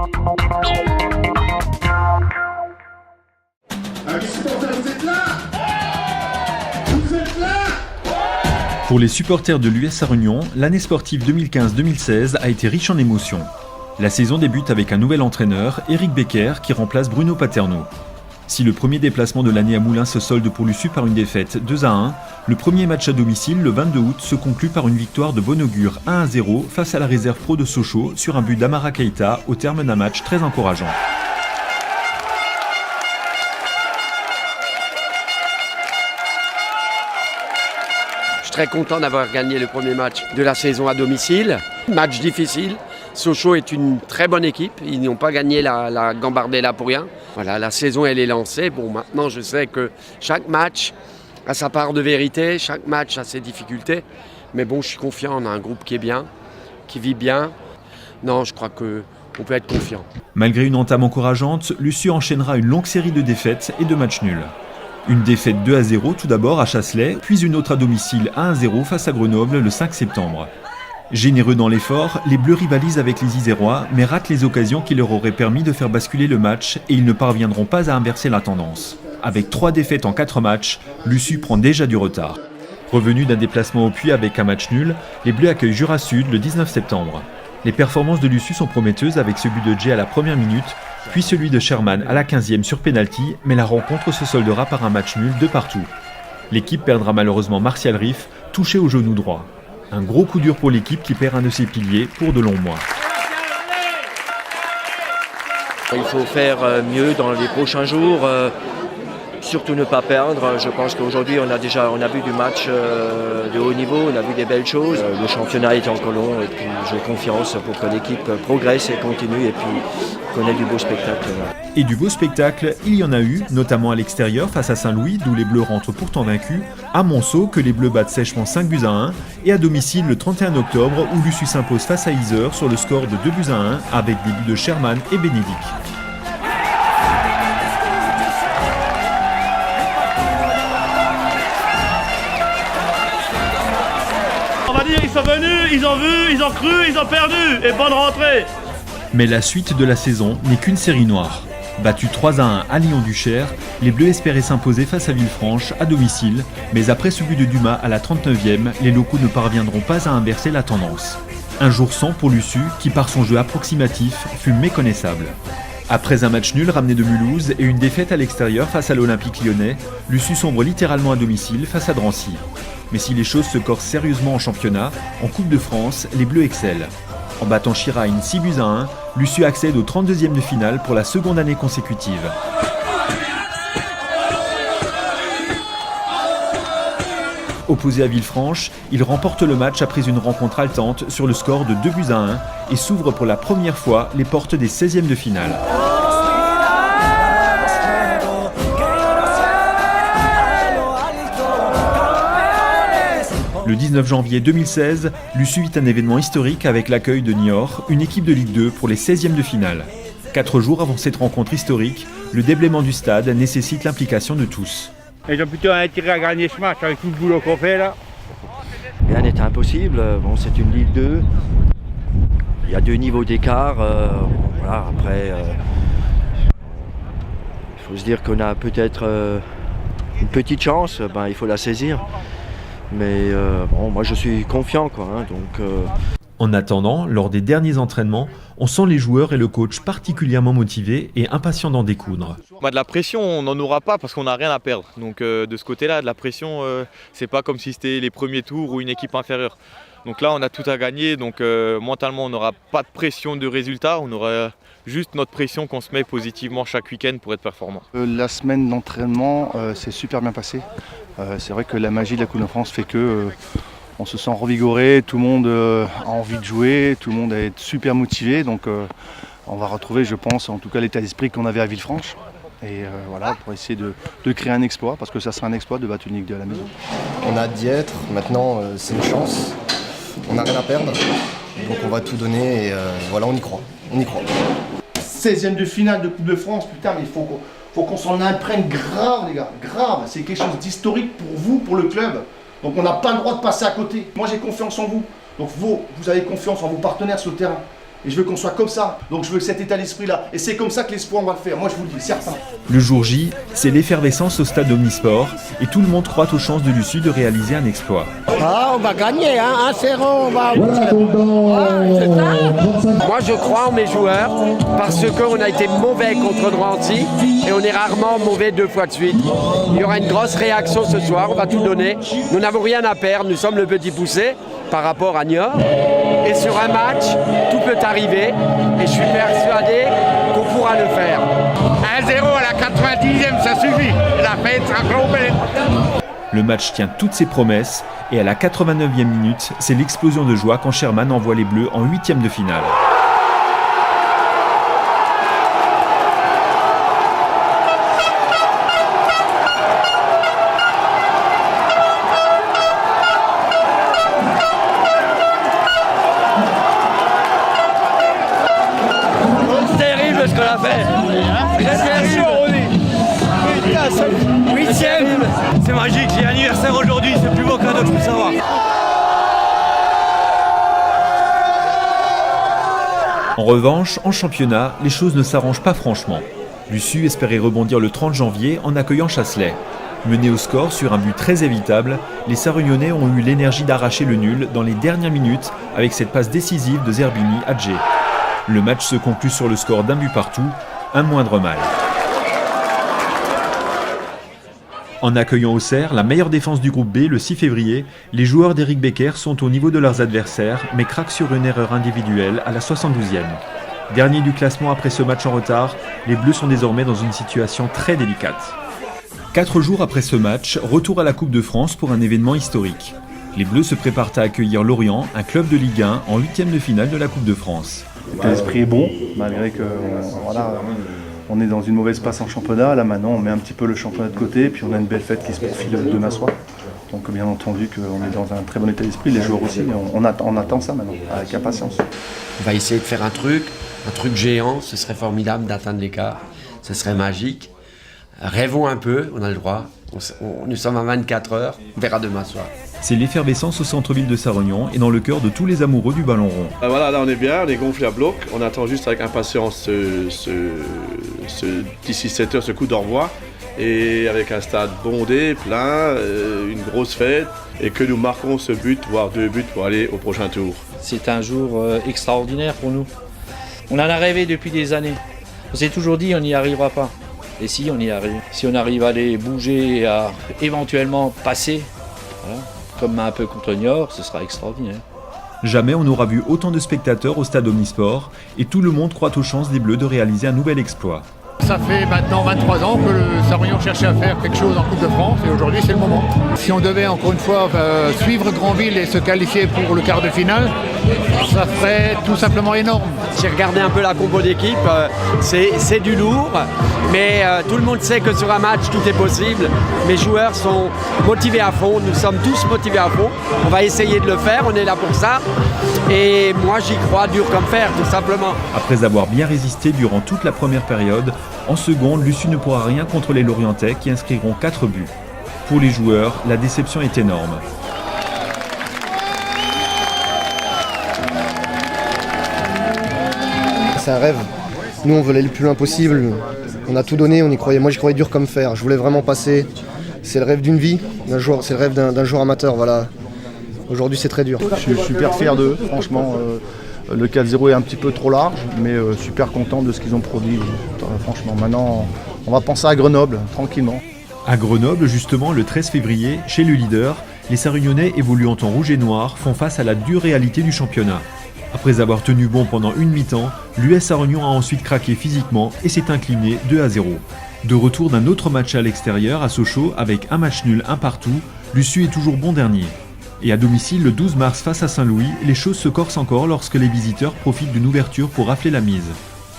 Vous êtes là? Vous êtes là? Pour les supporters de l'US Arregnon, l'année sportive 2015-2016 a été riche en émotions. La saison débute avec un nouvel entraîneur, Éric Becker, qui remplace Bruno Paterno. Si le premier déplacement de l'année à Moulins se solde pour l'USU par une défaite 2-1, le premier match à domicile, le 22 août, se conclut par une victoire de bon augure 1-0 face à la réserve pro de Sochaux sur un but d'Amara Keita au terme d'un match très encourageant. Je suis très content d'avoir gagné le premier match de la saison à domicile. Match difficile. Sochaux est une très bonne équipe. Ils n'ont pas gagné la Gambardella pour rien. Voilà, la saison elle est lancée. Bon, maintenant je sais que chaque match a sa part de vérité, chaque match a ses difficultés. Mais bon, je suis confiant. On a un groupe qui est bien, qui vit bien. Non, je crois qu'on peut être confiant. Malgré une entame encourageante, l'USU enchaînera une longue série de défaites et de matchs nuls. Une défaite 2-0 tout d'abord à Chasselet, puis une autre à domicile 1-0 face à Grenoble le 5 septembre. Généreux dans l'effort, les Bleus rivalisent avec les Isérois, mais ratent les occasions qui leur auraient permis de faire basculer le match et ils ne parviendront pas à inverser la tendance. Avec 3 défaites en 4 matchs, l'USU prend déjà du retard. Revenu d'un déplacement au Puy avec un match nul, les Bleus accueillent Jura Sud le 19 septembre. Les performances de l'USU sont prometteuses avec ce but de Jay à la première minute, puis celui de Sherman à la 15e sur pénalty, mais la rencontre se soldera par un match nul de partout. L'équipe perdra malheureusement Martial Riff, touché au genou droit. Un gros coup dur pour l'équipe qui perd un de ses piliers pour de longs mois. Il faut faire mieux dans les prochains jours, surtout ne pas perdre. Je pense qu'aujourd'hui on a vu du match de haut niveau, on a vu des belles choses. Le championnat est encore long et puis j'ai confiance pour que l'équipe progresse et continue et puis qu'on ait du beau spectacle. Et du beau spectacle, il y en a eu, notamment à l'extérieur face à Saint-Louis, d'où les Bleus rentrent pourtant vaincus, à Monceau, que les Bleus battent sèchement 5-1, et à domicile le 31 octobre, où l'USU s'impose face à Yzeure sur le score de 2-1, avec des buts de Sherman et Bénédicte. On va dire ils sont venus, ils ont vu, ils ont cru, ils ont perdu, et bonne rentrée. Mais la suite de la saison n'est qu'une série noire. Battus 3-1 à Lyon-Duchère, les Bleus espéraient s'imposer face à Villefranche à domicile, mais après ce but de Dumas à la 39e, les locaux ne parviendront pas à inverser la tendance. Un jour sans pour l'USU, qui par son jeu approximatif fut méconnaissable. Après un match nul ramené de Mulhouse et une défaite à l'extérieur face à l'Olympique lyonnais, l'USU sombre littéralement à domicile face à Drancy. Mais si les choses se corsent sérieusement en championnat, en Coupe de France, les Bleus excellent. En battant Chiraïn 6-1, l'USU accède au 32e de finale pour la seconde année consécutive. Opposé à Villefranche, il remporte le match après une rencontre haletante sur le score de 2-1 et s'ouvre pour la première fois les portes des 16e de finale. Le 19 janvier 2016, l'USU vit un événement historique avec l'accueil de Niort, une équipe de Ligue 2 pour les 16e de finale. 4 jours avant cette rencontre historique, le déblaiement du stade nécessite l'implication de tous. Ils ont plutôt intérêt à gagner ce match avec tout le boulot qu'on fait là. Rien n'est impossible, bon, c'est une Ligue 2, il y a 2 niveaux d'écart, voilà, après il faut se dire qu'on a peut-être une petite chance, il faut la saisir. Mais bon, moi je suis confiant quoi, donc. En attendant, lors des derniers entraînements, on sent les joueurs et le coach particulièrement motivés et impatients d'en découdre. De la pression, on n'en aura pas parce qu'on n'a rien à perdre. Donc de ce côté-là, de la pression, c'est pas comme si c'était les premiers tours ou une équipe inférieure. Donc là, on a tout à gagner. Donc mentalement, on n'aura pas de pression de résultat. On aura juste notre pression qu'on se met positivement chaque week-end pour être performant. La semaine d'entraînement s'est super bien passée. C'est vrai que la magie de la Coupe de France fait que on se sent revigoré, tout le monde a envie de jouer, tout le monde est super motivé. Donc on va retrouver, je pense, en tout cas l'état d'esprit qu'on avait à Villefranche. Et voilà, pour essayer de créer un exploit, parce que ça sera un exploit de battre une Ligue 2 à la maison. On a hâte d'y être, maintenant c'est une chance, on n'a rien à perdre, donc on va tout donner et voilà, on y croit. 16e de finale de Coupe de France, putain, mais il faut qu'on s'en imprègne grave, les gars, grave. C'est quelque chose d'historique pour vous, pour le club. Donc on n'a pas le droit de passer à côté. Moi j'ai confiance en vous. Donc vous avez confiance en vos partenaires sur le terrain. Et je veux qu'on soit comme ça. Donc je veux cet état d'esprit-là. Et c'est comme ça que l'espoir, on va le faire. Moi, je vous le dis, certain. Le jour J, c'est l'effervescence au stade Omnisport et tout le monde croit aux chances de Luçu de réaliser un exploit. Ah, on va gagner, hein, 1-0, on va... Moi je crois en mes joueurs parce qu'on a été mauvais contre Drancy et on est rarement mauvais 2 fois de suite. Il y aura une grosse réaction ce soir, on va tout donner. Nous n'avons rien à perdre, nous sommes le petit poussé par rapport à Niort. Et sur un match, tout peut arriver et je suis persuadé qu'on pourra le faire. 1-0 à la 90e, ça suffit. La fête sera complète. Le match tient toutes ses promesses et à la 89e minute, c'est l'explosion de joie quand Sherman envoie les Bleus en 8e de finale. Terrible ce qu'on a fait. C'est magique, j'ai anniversaire aujourd'hui, c'est le plus beau cadeau que je puisse avoir. En revanche, en championnat, les choses ne s'arrangent pas franchement. Luçu espérait rebondir le 30 janvier en accueillant Chasselet. Menés au score sur un but très évitable, les Sarugnonnais ont eu l'énergie d'arracher le nul dans les dernières minutes avec cette passe décisive de Zerbini à Djé. Le match se conclut sur le score d'un but partout, un moindre mal. En accueillant Auxerre, la meilleure défense du groupe B le 6 février, les joueurs d'Éric Becker sont au niveau de leurs adversaires, mais craquent sur une erreur individuelle à la 72e. Dernier du classement après ce match en retard, les Bleus sont désormais dans une situation très délicate. 4 jours après ce match, retour à la Coupe de France pour un événement historique. Les Bleus se préparent à accueillir Lorient, un club de Ligue 1, en 8e de finale de la Coupe de France. L'esprit est bon, malgré que on est dans une mauvaise passe en championnat. Là maintenant, on met un petit peu le championnat de côté, puis on a une belle fête qui se profile demain soir. Donc bien entendu qu'on est dans un très bon état d'esprit, les joueurs aussi, mais on attend ça maintenant, avec impatience. On va essayer de faire un truc géant, ce serait formidable d'atteindre l'écart, ce serait magique. Rêvons un peu, on a le droit. Nous sommes à 24 heures, on verra demain soir. C'est l'effervescence au centre-ville de Sarre-Union et dans le cœur de tous les amoureux du ballon rond. Voilà, là on est bien, on est gonflé à bloc. On attend juste avec impatience d'ici 7 heures ce coup d'envoi. Et avec un stade bondé, plein, une grosse fête. Et que nous marquons ce but, voire 2 buts pour aller au prochain tour. C'est un jour extraordinaire pour nous. On en a rêvé depuis des années. On s'est toujours dit on n'y arrivera pas. Et si, on y arrive. Si on arrive à les bouger et à éventuellement passer, voilà, comme un peu contre Niort, ce sera extraordinaire. Jamais on n'aura vu autant de spectateurs au stade Omnisport et tout le monde croit aux chances des Bleus de réaliser un nouvel exploit. Ça fait maintenant 23 ans que le Sarre-Union cherchait à faire quelque chose en Coupe de France et aujourd'hui c'est le moment. Si on devait encore une fois suivre Granville et se qualifier pour le quart de finale, ça ferait tout simplement énorme. J'ai regardé un peu la compo d'équipe, c'est du lourd, mais tout le monde sait que sur un match tout est possible. Mes joueurs sont motivés à fond, nous sommes tous motivés à fond. On va essayer de le faire, on est là pour ça. Et moi j'y crois dur comme fer, tout simplement. Après avoir bien résisté durant toute la première période, en seconde, Luçu ne pourra rien contre les Lorientais qui inscriront 4 buts. Pour les joueurs, la déception est énorme. C'est un rêve. Nous, on veut aller le plus loin possible. On a tout donné, on y croyait. Moi, j'y croyais dur comme fer. Je voulais vraiment passer. C'est le rêve d'une vie, d'un joueur. C'est le rêve d'un joueur amateur. Voilà. Aujourd'hui, c'est très dur. Je suis super fier d'eux, franchement. Le 4-0 est un petit peu trop large, mais super content de ce qu'ils ont produit. Franchement, maintenant, on va penser à Grenoble, tranquillement. À Grenoble, justement, le 13 février, chez le leader, les Sarre-Unionnais évoluant en rouge et noir font face à la dure réalité du championnat. Après avoir tenu bon pendant une mi-temps, l'US Sarre-Union a ensuite craqué physiquement et s'est incliné 2-0. De retour d'un autre match à l'extérieur, à Sochaux, avec un match nul, un partout, Luçu est toujours bon dernier. Et à domicile, le 12 mars face à Saint-Louis, les choses se corsent encore lorsque les visiteurs profitent d'une ouverture pour rafler la mise.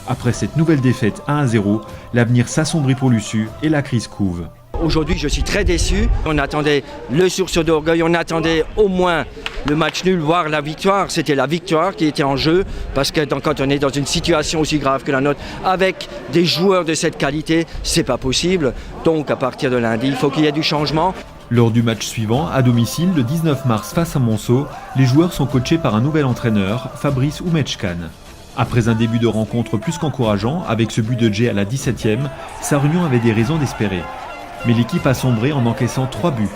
Après cette nouvelle défaite 1-0, l'avenir s'assombrit pour Luçu et la crise couve. Aujourd'hui, je suis très déçu. On attendait le sursaut d'orgueil, on attendait au moins le match nul, voire la victoire. C'était la victoire qui était en jeu, parce que quand on est dans une situation aussi grave que la nôtre, avec des joueurs de cette qualité, c'est pas possible. Donc à partir de lundi, il faut qu'il y ait du changement. Lors du match suivant, à domicile, le 19 mars face à Monceau, les joueurs sont coachés par un nouvel entraîneur, Fabrice Oumechkan. Après un début de rencontre plus qu'encourageant, avec ce but de Jay à la 17e, Sarre-Union avait des raisons d'espérer. Mais l'équipe a sombré en encaissant 3 buts.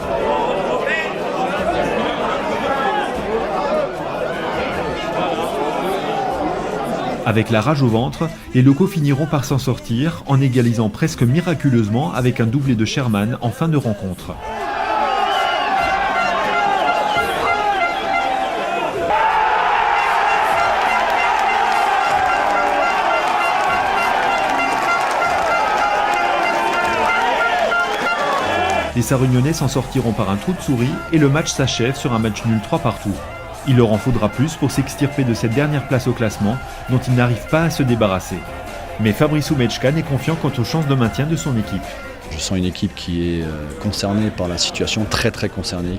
Avec la rage au ventre, les locaux finiront par s'en sortir en égalisant presque miraculeusement avec un doublé de Sherman en fin de rencontre. Les Sarre-Unionnais s'en sortiront par un trou de souris et le match s'achève sur un match nul 3 partout. Il leur en faudra plus pour s'extirper de cette dernière place au classement dont ils n'arrivent pas à se débarrasser. Mais Fabrice Oumechkan est confiant quant aux chances de maintien de son équipe. Je sens une équipe qui est concernée par la situation, très concernée,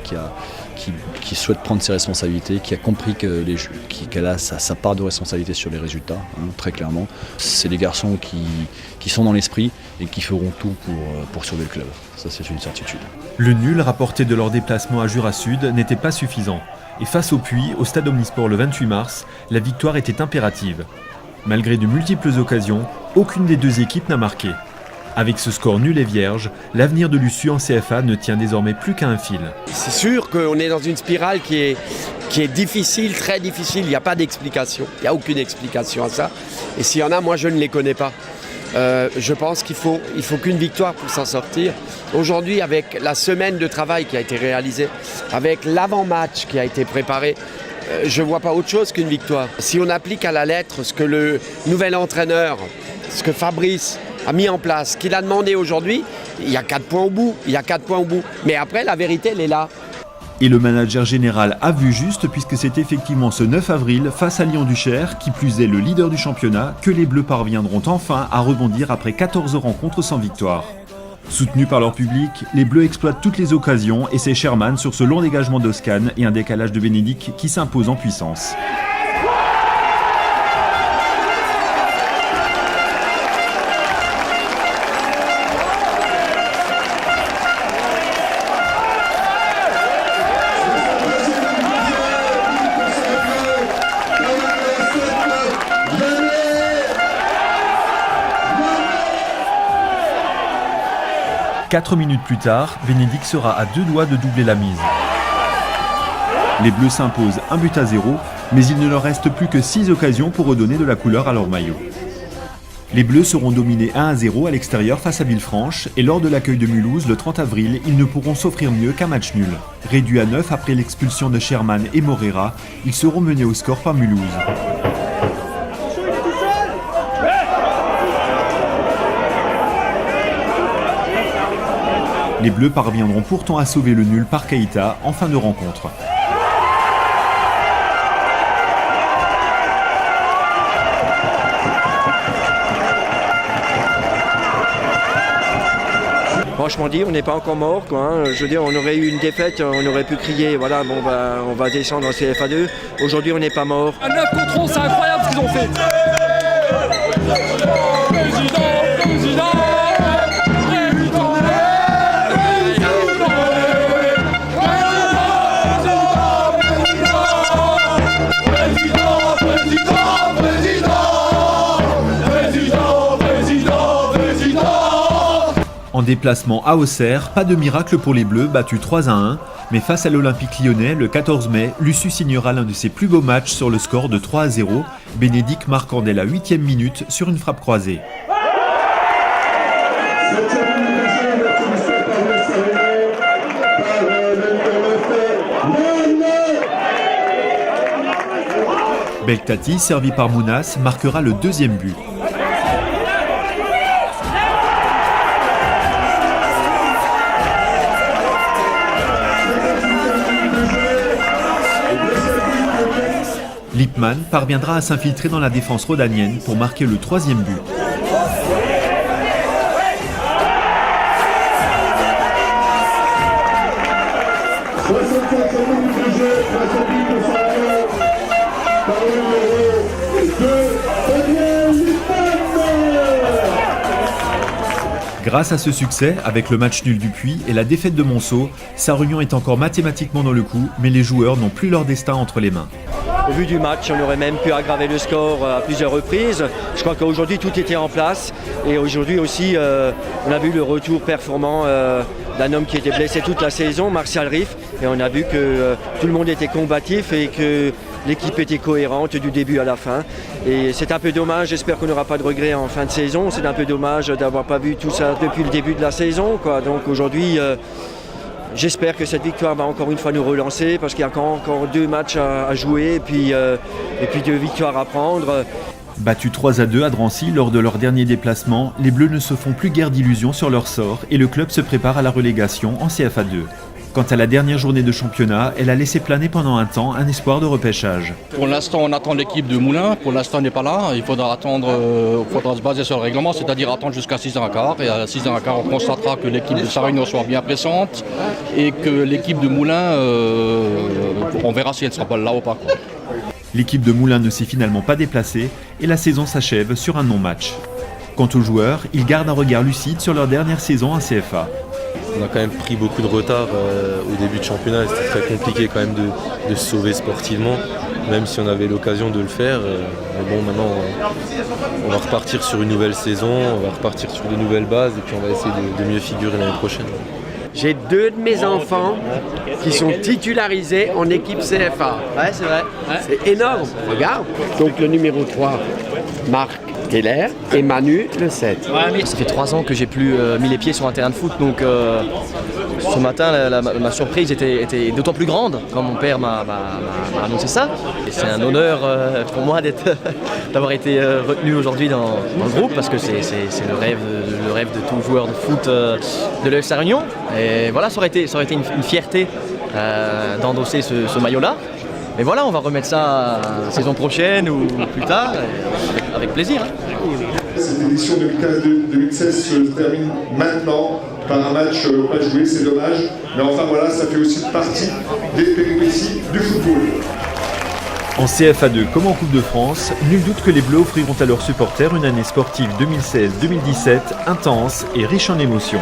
qui souhaite prendre ses responsabilités, qui a compris qu'elle a sa part de responsabilité sur les résultats, très clairement. C'est des garçons qui sont dans l'esprit et qui feront tout pour sauver le club. Ça, c'est une certitude. Le nul rapporté de leur déplacement à Jura Sud n'était pas suffisant. Et face au Puy, au stade Omnisport le 28 mars, la victoire était impérative. Malgré de multiples occasions, aucune des deux équipes n'a marqué. Avec ce score nul et vierge, l'avenir de l'USU en CFA ne tient désormais plus qu'à un fil. C'est sûr qu'on est dans une spirale qui est difficile, très difficile. Il n'y a pas d'explication. Il n'y a aucune explication à ça. Et s'il y en a, moi je ne les connais pas. Je pense qu'il faut qu'une victoire pour s'en sortir. Aujourd'hui, avec la semaine de travail qui a été réalisée, avec l'avant-match qui a été préparé, je ne vois pas autre chose qu'une victoire. Si on applique à la lettre ce que le nouvel entraîneur, ce que Fabrice a mis en place, qu'il a demandé aujourd'hui, il y a 4 points au bout. Mais après, la vérité, elle est là. Et le manager général a vu juste puisque c'est effectivement ce 9 avril face à Lyon-Duchère, qui plus est le leader du championnat, que les Bleus parviendront enfin à rebondir après 14 rencontres sans victoire. Soutenus par leur public, les Bleus exploitent toutes les occasions et c'est Sherman sur ce long dégagement d'Oscan et un décalage de Bénédicte qui s'impose en puissance. Quatre minutes plus tard, Bénédicte sera à 2 doigts de doubler la mise. Les Bleus s'imposent 1-0, mais il ne leur reste plus que 6 occasions pour redonner de la couleur à leur maillot. Les Bleus seront dominés 1-0 à l'extérieur face à Villefranche et lors de l'accueil de Mulhouse le 30 avril, ils ne pourront s'offrir mieux qu'un match nul. Réduits à 9 après l'expulsion de Sherman et Morera, ils seront menés au score par Mulhouse. Les Bleus parviendront pourtant à sauver le nul par Keita en fin de rencontre. Franchement dit, on n'est pas encore mort, quoi. Je veux dire, on aurait eu une défaite, on aurait pu crier, voilà, bon, on va descendre en CFA2. Aujourd'hui, on n'est pas mort. À 9 contre 11, c'est incroyable ce qu'ils ont fait. En déplacement à Auxerre, pas de miracle pour les Bleus, battus 3-1, mais face à l'Olympique Lyonnais, le 14 mai, l'USU signera l'un de ses plus beaux matchs sur le score de 3-0, Bénédicte marquant dès la 8e minute sur une frappe croisée. Beltati, servi par Mounas, marquera le 2e but. Lippmann parviendra à s'infiltrer dans la défense rhodanienne pour marquer le 3e but. Grâce à ce succès, avec le match nul du Puy et la défaite de Monceau, Sarre-Union est encore mathématiquement dans le coup, mais les joueurs n'ont plus leur destin entre les mains. Au vu du match, on aurait même pu aggraver le score à plusieurs reprises. Je crois qu'aujourd'hui tout était en place et aujourd'hui aussi on a vu le retour performant d'un homme qui était blessé toute la saison, Martial Riff, et on a vu que tout le monde était combatif et que l'équipe était cohérente du début à la fin. Et c'est un peu dommage, j'espère qu'on n'aura pas de regrets en fin de saison. C'est un peu dommage d'avoir pas vu tout ça depuis le début de la saison, quoi. Donc aujourd'hui, j'espère que cette victoire va encore une fois nous relancer parce qu'il y a encore 2 matchs à jouer et puis 2 victoires à prendre. Battus 3-2 à Drancy lors de leur dernier déplacement, les Bleus ne se font plus guère d'illusions sur leur sort et le club se prépare à la relégation en CFA2. Quant à la dernière journée de championnat, elle a laissé planer pendant un temps un espoir de repêchage. Pour l'instant, on attend l'équipe de Moulins. Pour l'instant, elle n'est pas là. Il faudra attendre, se baser sur le règlement, c'est-à-dire attendre jusqu'à 6h15. Et à 6h15, on constatera que l'équipe de Sarre-Union soit bien pressante et que l'équipe de Moulins, on verra si elle ne sera pas là ou pas, quoi. L'équipe de Moulins ne s'est finalement pas déplacée et la saison s'achève sur un non-match. Quant aux joueurs, ils gardent un regard lucide sur leur dernière saison en CFA. On a quand même pris beaucoup de retard au début de championnat. C'était très compliqué quand même de se sauver sportivement, même si on avait l'occasion de le faire. Mais bon, maintenant, on va repartir sur une nouvelle saison, on va repartir sur de nouvelles bases et puis on va essayer de mieux figurer l'année prochaine. J'ai 2 de mes enfants qui sont titularisés en équipe CFA. Ouais, c'est vrai. Ouais. C'est énorme, regarde. Donc le numéro 3, Marc Keller, et Manu, le 7. Ça fait 3 ans que j'ai plus mis les pieds sur un terrain de foot, donc ce matin, ma surprise était d'autant plus grande quand mon père m'a annoncé ça. Et c'est un honneur pour moi d'avoir été retenu aujourd'hui dans le groupe, parce que c'est le rêve de tout joueur de foot de l'EF Sarre-Union. Et voilà, ça aurait été une fierté d'endosser ce maillot-là. Mais voilà, on va remettre ça la saison prochaine ou plus tard, avec plaisir. Cette édition 2015-2016 se termine maintenant par un match pas joué, c'est dommage. Mais enfin voilà, ça fait aussi partie des péripéties du football. En CFA2 comme en Coupe de France, nul doute que les Bleus offriront à leurs supporters une année sportive 2016-2017 intense et riche en émotions.